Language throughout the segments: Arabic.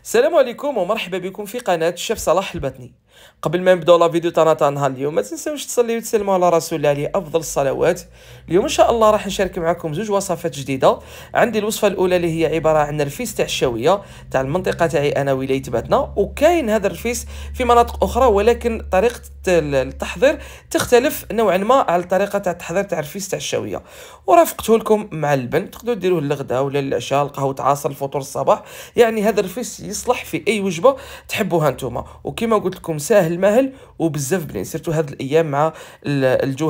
السلام عليكم ومرحبا بكم في قناة الشيف صلاح البطني. قبل ما نبداو لا فيديو تاع نهار اليوم، ما تنساوش تصليو وتسلموا على رسول الله عليه افضل الصلوات. اليوم ان شاء الله راح نشارك معكم زوج وصفات جديده. عندي الوصفه الاولى اللي هي عباره عن الرفيس تاع الشاويه تاع المنطقه تاعي انا ولايه باتنا، وكاين هذا الرفيس في مناطق اخرى، ولكن طريقه التحضير تختلف نوعا ما على الطريقه تاع التحضير تاع الرفيس تاع الشاويه. ورافقته لكم مع اللبن، تقدروا ديروه للغداء ولا للعشاء، القهوه عصر، الفطور، الصباح. يعني هذا الرفيس يصلح في اي وجبه تحبوها نتوما، وكما قلت لكم ساهل ماهل وبزاف بنين، سيرتو هذه الايام مع الجو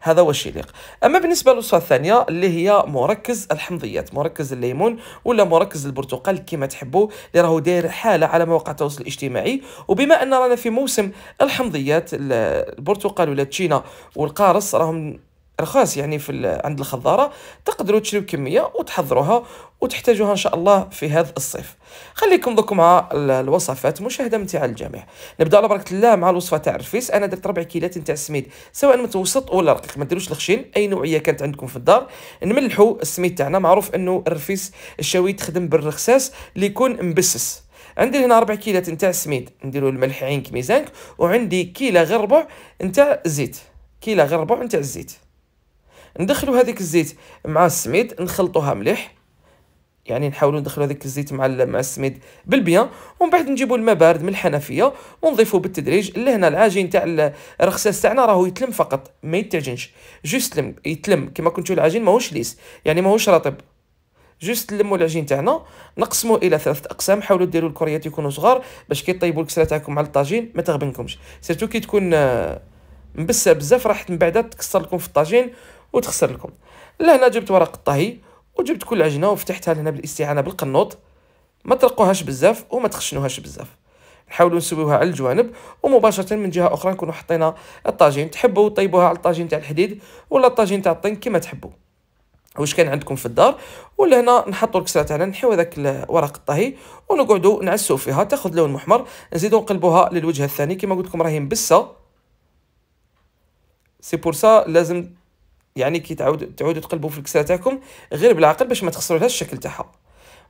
هذا واش يليق. اما بالنسبه للوصفه الثانيه اللي هي مركز الحمضيات، مركز الليمون ولا مركز البرتقال كما تحبوا، اللي راهو داير حاله على مواقع التواصل الاجتماعي. وبما ان رانا في موسم الحمضيات، البرتقال ولا التشينا والقارص راهم رخاص يعني عند الخضاره، تقدروا تشريو كميه وتحضروها وتحتاجوها ان شاء الله في هذا الصيف. خليكم دوك مع الوصفات، مشاهده ممتعه للجميع. نبدا على بركه الله مع الوصفه تاع الرفيس. انا درت 4 كيلات نتاع السميد، سواء متوسط ولا رقيق، ما ديروش الخشين، اي نوعيه كانت عندكم في الدار. نملحوا السميد تاعنا، معروف انه الرفيس الشاوي تخدم بالرخساس اللي يكون مبسس. عندي هنا 4 كيلات نتاع السميد، نديروا الملح عين كميزانك، وعندي كيله غير ربع نتاع الزيت، كيله غير ربع نتاع الزيت. ندخلوا هذيك الزيت مع السميد، نخلطوها مليح، يعني نحاولوا ندخلوا هذاك الزيت مع السميد بالبيان. ومن بعد نجيبوا الماء بارد من الحنفيه ونضيفوه بالتدريج. لهنا العجين تاع الرخساس تاعنا راهو يتلم فقط، ما يتعجنش، جوست يتلم كما كنتو. العجين ماهوش ليس، يعني ماهوش رطب، جوست نلموا العجين تاعنا، نقسموه الى 3 اقسام. حاولوا ديروا الكريات يكونوا صغار باش كي طيبوا الكسره تاعكم على الطاجين ما تغبنكمش، سيرتو كي تكون مبسه بزاف راح من بعد تكسر لكم في الطاجين وتخسر لكم. لهنا جبت ورق الطهي وجبت كل عجينه وفتحتها لهنا بالاستعانه بالقنوط، ما ترقوهاش بزاف وما تخشنوهاش بزاف. نحاولوا نسويوها على الجوانب، ومباشره من جهه اخرى نكونوا حطينا الطاجين. تحبوا طيبوها على الطاجين تاع الحديد ولا الطاجين تاع الطين كما تحبوا، واش كان عندكم في الدار. ولا هنا نحطوا الكسره تاعنا، نحيو هذاك ورق الطهي ونقعدوا نعسوا فيها تاخذ لون محمر. نزيدوا نقلبوها للوجه الثاني، كما قلت لكم راهي مبسه، سي بور سا لازم يعني كي تعودوا تقلبوا في الكسره تاعكم غير بالعقل باش ما تخسرولهاش الشكل تاعها.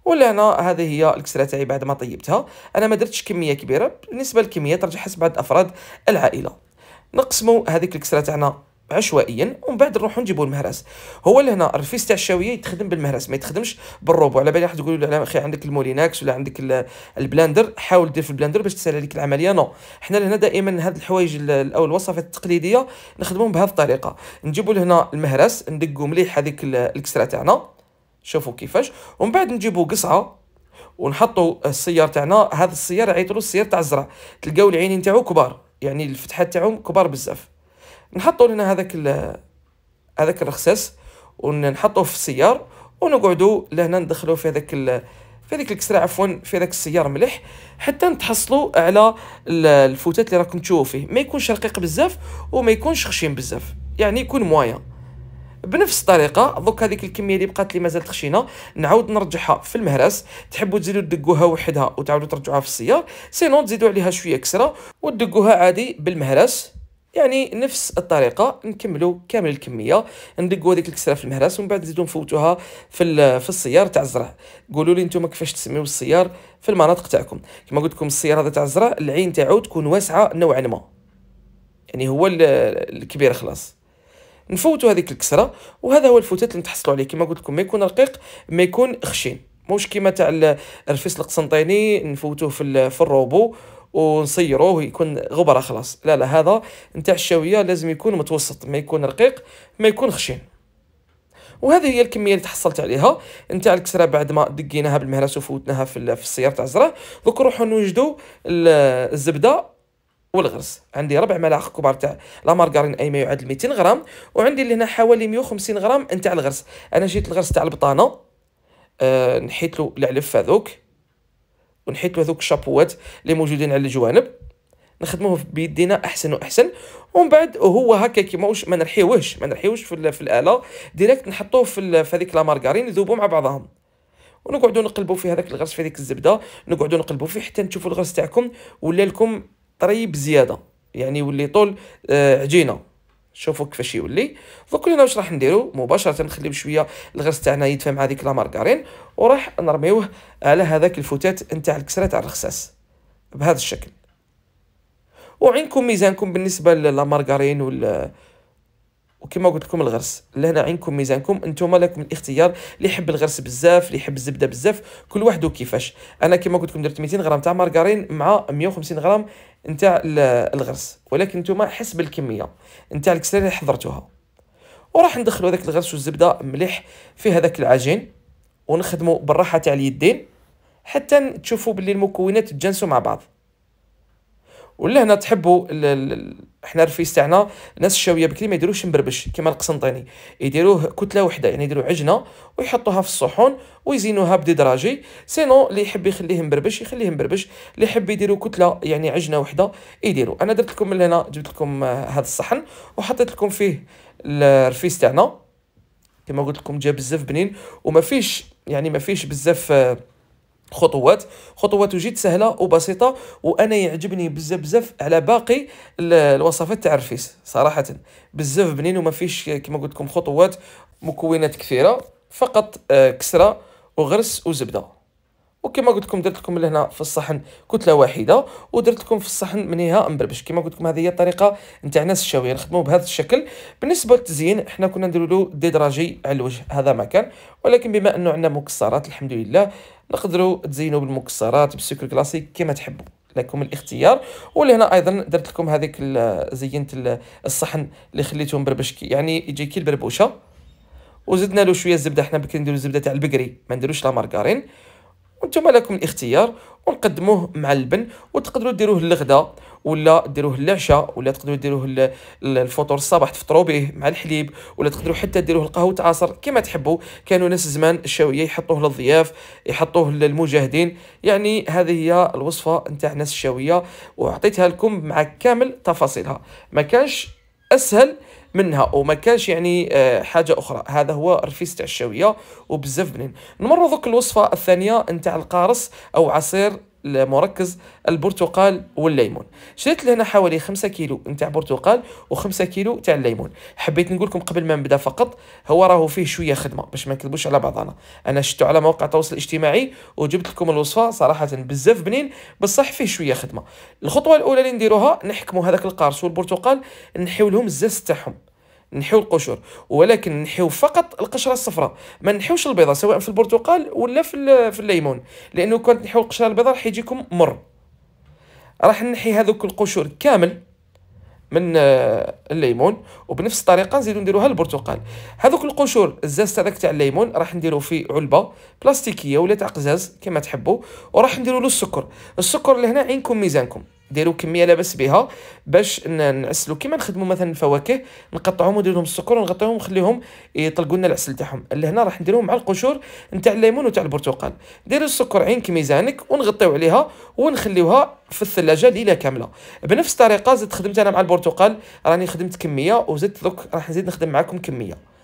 ولا هنا هذه هي الكسره تاعي بعد ما طيبتها. انا ما درتش كميه كبيره، بالنسبه للكميه ترجع حسب عدد افراد العائله. نقسموا هذيك الكسره تاعنا عشوائيا، ومن بعد نروحوا نجيبوا المهراس. هو لهنا الرفيس تاع الشاويه يتخدم بالمهراس، ما يتخدمش بالروبو. على بالي راح تقولوا لي اخي عندك الموليناكس ولا عندك البلاندر، حاول دير في البلاندر باش تسهل عليك العمليه. نو، حنا لهنا دائما هاد الحوايج او الوصفات التقليديه نخدمهم بهذه الطريقه. نجيبوا لهنا المهراس، ندقوا مليح هذيك الكسره تاعنا، شوفوا كيفاش. ومن بعد نجيبوا قصعه ونحطوا السيار تاعنا. هذا السيار يعيطوا السيار تاع الزرع، تلقاو العينين تاعو كبار، يعني الفتحات تاعهم كبار بزاف. نحطوا لنا هذاك الرخساس ونحطوه في السيار، ونقعدوا لهنا ندخلوا في في هذيك الكسره، عفوا في هذاك السيار مليح، حتى نتحصلوا على الفوتات اللي راكم تشوفوا فيه. ما يكونش رقيق بزاف وما يكونش خشين بزاف، يعني يكون مويا. بنفس الطريقه دوك هذيك الكميه اللي بقات لي مازالت خشينه نعاود نرجعها في المهراس. تحبوا تزيدوا تدقوها وحدها وتعاودوا ترجعوها في السيار، سينو تزيدوا عليها شويه كسره وتدقوها عادي بالمهراس. يعني نفس الطريقه نكملوا كامل الكميه، ندقوا هذيك الكسره في المهراس ومن بعد نزيدوا نفوتوها في السيار تاع الزرع. قولوا لي نتوما كيفاش تسميو السيار في المناطق تاعكم. كما قلت لكم السيار هذا تاع الزرع العين تاعو تكون واسعه نوعا ما، يعني هو الكبير خلاص. نفوتوا هذيك الكسره، وهذا هو الفوتات اللي نتحصلوا عليه. كما قلت لكم ما يكون رقيق ما يكون خشين، موش كيما تاع الرفيس القسنطيني نفوتوه في الروبو ونصيروه يكون غبره خلاص. لا لا، هذا نتاع الشاويه لازم يكون متوسط، ما يكون رقيق ما يكون خشين. وهذه هي الكميه اللي تحصلت عليها نتاع الكسره بعد ما دقيناها بالمهراس وفوتناها في السيار تاع الزرع. دوك نروحوا نوجدوا الزبده والغرس. عندي 4 ملاعق كبار تاع لا مارغرين، اي ما يعادل 200 غرام، وعندي اللي هنا حوالي 150 غرام نتاع الغرس. انا جيت الغرس تاع البطانه، نحيت له العلف هذوك، ونحيت له هذوك الشابوات اللي موجودين على الجوانب، نخدموه بيدينا احسن واحسن. ومن بعد هو هكا كيما واش ما نرحيوهش في الاله ديريكت، نحطوه في هذيك لا مارغرين يذوبوا مع بعضهم، ونقعدوا نقلبوا في هذاك الغرس في هذيك الزبده، نقعدوا نقلبوا فيه حتى تشوفوا الغرس تاعكم ولا لكم طريب زياده، يعني يولي طول عجينه. شوفوا كيفاش يولي. دوك هنا واش راح نديرو مباشره، نخليو شويه الغرس تاعنا يدفى مع ديك لا مارغارين، وراح نرميوه على هذاك الفتات نتاع الكسره تاع الرخصاص بهذا الشكل. وعينكم ميزانكم بالنسبه للا مارغارين وكما قلت لكم الغرس، لهنا عينكم ميزانكم، انتم لكم الاختيار، اللي يحب الغرس بزاف، اللي يحب الزبده بزاف، كل واحد وكيفاش. انا كما قلت لكم درت 200 غرام تاع مارغرين مع 150 غرام نتاع الغرس، ولكن انتم حسب الكميه نتاع الكسره اللي حضرتوها. وراح ندخلوا هذاك الغرس والزبده مليح في هذاك العجين، ونخدموا بالراحه تاع اليدين حتى تشوفوا باللي المكونات تجانسوا مع بعض. ولا هنا تحبوا احنا الرفيس تاعنا الناس الشاويه بكري ما يديروش مبربش كيما القسنطيني، يديروه كتله وحده، يعني يديروا عجنه ويحطوها في الصحون ويزينوها بدراجي. سينو اللي يحب يخليه مبربش يخليه مبربش، اللي يحب يديروا كتله يعني عجنه وحده يديروا. انا درت لكم من هنا، جبت لكم هذا الصحن وحطيت لكم فيه الرفيس تاعنا. كما قلت لكم جا بزاف بنين، وما فيش يعني ما فيش بزاف خطوات جد سهله وبسيطه، وانا يعجبني بزاف بزاف على باقي الوصفات تاع الرفيس صراحه. بزاف بنين وما فيش كما قلت لكم خطوات، مكونات كثيره، فقط كسره وغرس وزبده. وكما قلت لكم درت لكم لهنا في الصحن كتله واحده، ودرت لكم في الصحن منها مبربش. كما قلت لكم هذه هي الطريقه نتاع ناس الشاويه، نخدموا بهذا الشكل. بالنسبه للتزيين احنا كنا نديروا له ديدراجي على الوجه، هذا ما كان، ولكن بما انه عندنا مكسرات الحمد لله نقدروا تزينوا بالمكسرات بالسكر كلاسيك كما تحبوا، لكم الاختيار. ولهنا ايضا درت لكم هذيك زينت الصحن اللي خليته مبربش يعني يجي كي البربوشه، وزدنا له شويه الزبده. احنا بكري نديروا الزبده تاع البقري ما نديروش لا مارغرين، وانتم لكم الاختيار. ونقدموه مع اللبن، وتقدروا ديروه للغدا ولا ديروه للعشاء، ولا تقدروا ديروه الفطور الصباح تفطروا به مع الحليب، ولا تقدروا حتى ديروه القهوه عصر كما تحبوا. كانوا ناس زمان الشاويه يحطوه للضياف، يحطوه للمجاهدين، يعني هذه هي الوصفه نتاع ناس الشاويه، وعطيتها لكم مع كامل تفاصيلها. ما كانش اسهل منها وما كانش يعني حاجه اخرى. هذا هو الرفيس تاع الشاويه وبزاف بنين. نمروا ذوك الوصفه الثانيه نتاع القارص او عصير مركز البرتقال والليمون. شريت لهنا حوالي 5 كيلو نتاع برتقال و5 كيلو تاع الليمون. حبيت نقول لكم قبل ما نبدا فقط، هو راهو فيه شويه خدمه باش ما نكذبوش على بعضنا. انا شفتو على مواقع التواصل الاجتماعي وجبت لكم الوصفه، صراحه بزاف بنين، بصح فيه شويه خدمه. الخطوه الاولى اللي نديروها نحكموا هذاك القارص والبرتقال، نحيو لهم الزاز تاعهم، نحيو القشور، ولكن نحيو فقط القشره الصفراء، ما نحيوش البيضه سواء في البرتقال ولا في الليمون، لانه كنت نحيو القشره البيضاء راح يجيكم مر. راح نحي هذوك القشور كامل من الليمون، وبنفس الطريقه نزيدو نديروها للبرتقال. هذوك القشور الزاز تاعك تاع الليمون راح نديرو في علبه بلاستيكيه ولا تاع قزاز كما تحبوا، وراح نديرو له السكر لهنا عينكم ميزانكم، ديروا كميه لاباس بها باش نعسلوا كيما نخدموا مثلا الفواكه، نقطعوهم وندير لهم السكر ونغطيهم ونخليهم يطلقوا لنا العسل تاعهم. لهنا راح نديرهم مع القشور نتاع الليمون وتاع البرتقال. ديروا السكر عينك ميزانك ونغطيو عليها ونخليوها في الثلاجه ليله كامله. بنفس الطريقه زدت خدمت انا مع البرتقال، راني خدمت كميه وزدت دوك راح نزيد نخدم معكم كميه.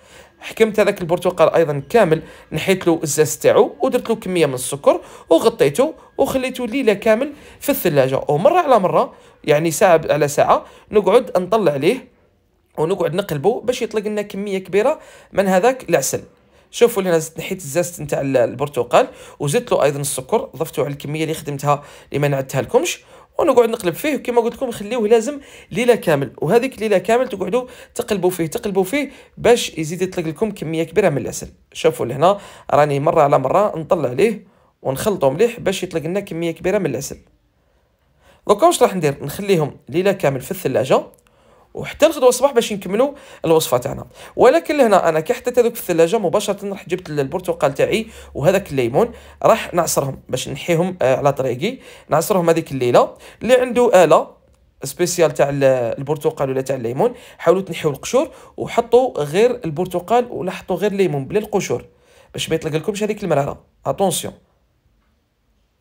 حكمت هذاك البرتقال ايضا كامل، نحيت له الزاز تاعو ودرت له كميه من السكر وغطيته وخليته ليله كامل في الثلاجه. ومره على مره يعني ساعه على ساعه نقعد نطلع عليه ونقعد نقلبه باش يطلق لنا كميه كبيره من هذاك العسل. شوفوا لهنا نحيت الزاز نتاع البرتقال وزدت له ايضا السكر، ضفته على الكميه اللي خدمتها اللي ما نعدتها لكمش، ونقعد نقلب فيه كما قلت لكم نخليوه لازم ليله كامل. وهذيك ليله كامل تقعدوا تقلبوا فيه باش يزيد يطلق لكم كميه كبيره من العسل. شوفوا لهنا راني مره على مره نطلع عليه ونخلطه مليح باش يطلق لنا كميه كبيره من العسل. دوكا واش راح ندير، نخليهم ليله كامل في الثلاجه وحتى الغدوه الصباح باش نكملوا الوصفه تاعنا. ولكن لهنا انا كي حطيت هذوك في الثلاجه مباشره راح جبت البرتقال تاعي وهذاك الليمون راح نعصرهم باش نحيهم على طريقي، نعصرهم هذيك الليله. اللي عنده اله سبيسيال تاع البرتقال ولا تاع الليمون حاولوا تنحيوا القشور وحطوا غير البرتقال ولا حطوا غير الليمون بلا القشور باش ما يطلق لكمش هذيك المراره. اتونسيون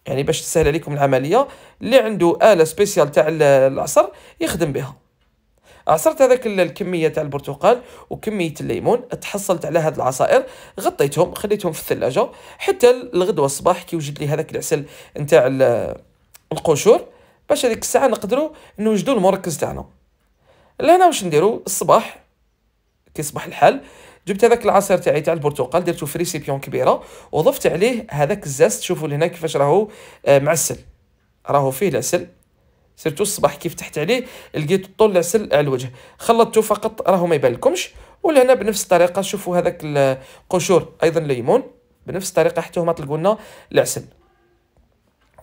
يعني باش تسهل عليكم العمليه. اللي عنده اله سبيسيال تاع العصر يخدم بها. عصرت هذاك الكميه تاع البرتقال وكميه الليمون، تحصلت على هاد العصائر، غطيتهم خليتهم في الثلاجه حتى الغدوه الصباح كي وجد لي هذاك العسل نتاع القشور باش هذيك الساعه نقدروا نوجدوا المركز تاعنا. لهنا واش نديرو الصباح كي يصبح الحال، جبت هذاك العصير تاعي تاع البرتقال درتو في ريسيبيون كبيره وضفت عليه هذاك الزاست. شوفوا لهنا كيفاش راهو معسل، راهو فيه العسل. سيرتو الصباح كيف فتحت عليه لقيت طول العسل على الوجه، خلطته فقط راهو ما يبان لكمش. ولهنا بنفس الطريقه شوفوا هذاك القشور ايضا الليمون بنفس الطريقه حتى هما طلقوا لنا العسل.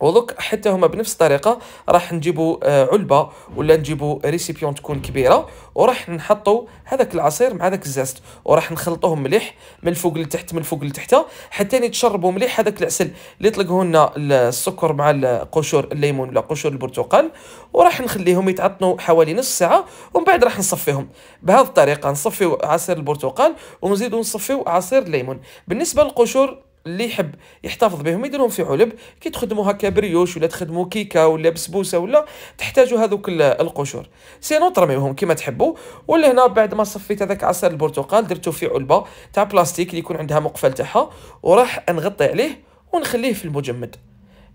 ودوك حتى هما بنفس الطريقه راح نجيبوا علبه ولا نجيبوا ريسيبيون تكون كبيره، وراح نحطوا هذاك العصير مع هذاك الزاست وراح نخلطوهم مليح من الفوق لتحت من الفوق لتحت حتى يتشربوا مليح هذاك العسل اللي طلقه لنا السكر مع قشور الليمون ولا قشور البرتقال. وراح نخليهم يتعطنوا حوالي نص ساعه ومن بعد راح نصفيهم. بهذه الطريقه نصفيو عصير البرتقال ونزيدو نصفيو عصير الليمون. بالنسبه للقشور اللي يحب يحتفظ بهم يديرهم في علب، كي تخدموا هكا بريوش ولا تخدموا كيكه ولا بسبوسه ولا تحتاجوا هذوك القشور، سينو ترميوهم كما تحبوا. ولا هنا بعد ما صفيت هذاك عصير البرتقال درتو في علبه تاع بلاستيك اللي يكون عندها مقفل تاعها، وراح نغطي عليه ونخليه في المجمد.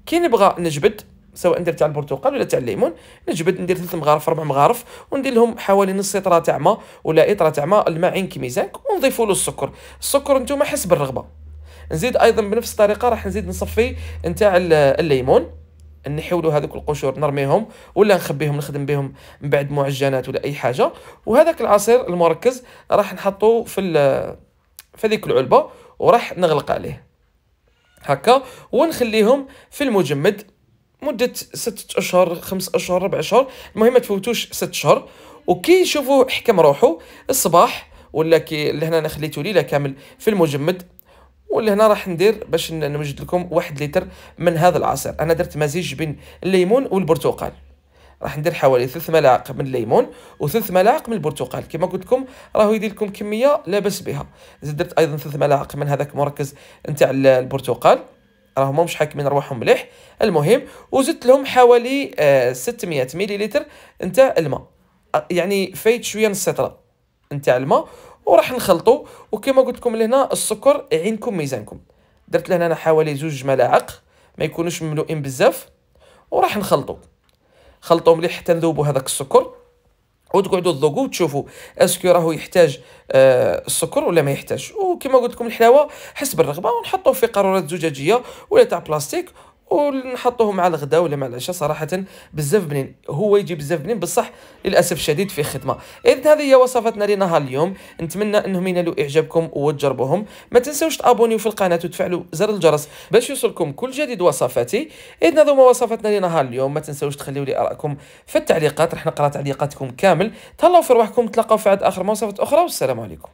كي نبغى نجبد سواء ندير تاع البرتقال ولا تاع الليمون، نجبد ندير 3 مغارف 4 مغارف وندير لهم حوالي نص لتر تاع ماء ولا لتر تاع ماء الماعين كميزانك، ونضيفوا له السكر. السكر نتوما حسب الرغبه. نزيد ايضا بنفس الطريقه راح نزيد نصفي نتاع الليمون، نحيولو هذوك القشور نرميهم ولا نخبيهم نخدم بهم من بعد معجنات ولا اي حاجه. وهذاك العصير المركز راح نحطوه في هذيك العلبه وراح نغلق عليه هكا ونخليهم في المجمد مده 6 اشهر 5 اشهر 4 اشهر، المهم ما تفوتوش 6 اشهر. وكي يشوفوا حكم روحه الصباح ولا كي لهنا انا خليته ليله كامل في المجمد، واللي هنا راح ندير باش نوجد لكم 1 لتر من هذا العصير. انا درت مزيج بين الليمون والبرتقال، راح ندير حوالي 3 ملاعق من الليمون و3 ملاعق من البرتقال. كما قلت لكم راهو يدير لكم كميه لا باس بها. زدت درت ايضا 3 ملاعق من هذاك مركز نتاع البرتقال، راهم مش حاكمين رواحهم مليح المهم. وزدت لهم حوالي 600 مليلتر نتاع الماء، يعني فايت شويه نص لتر نتاع الماء، وراح نخلطو. وكما قلت لكم لهنا السكر يعينكم ميزانكم، درت لهنا انا حوالي 2 ملاعق ما يكونوش مملوئين بزاف. وراح خلطوا مليح حتى نذوبوا هذاك السكر، وتقعدوا تذوقوا وتشوفوا اسكو راهو يحتاج السكر ولا ما يحتاج. وكما قلت لكم الحلاوه حسب الرغبه، ونحطوه في قارورات زجاجيه ولا تاع بلاستيك ونحطوه مع الغداء ولا مع العشاء. صراحه بزاف بنين، هو يجي بزاف بنين بصح للاسف الشديد فيه خدمه. اذا هذه هي وصفاتنا لنهار اليوم، نتمنى انهم ينالوا اعجابكم وتجربوهم. ما تنسوش تابونيو في القناه وتفعلوا زر الجرس باش يوصلكم كل جديد وصفاتي. اذا هذوما وصفاتنا لنهار اليوم، ما تنسوش تخليوا لي ارائكم في التعليقات، راح نقرا تعليقاتكم كامل. تهلاو في رواحكم، تلاقاو في عاد اخر مواصفات اخرى، والسلام عليكم.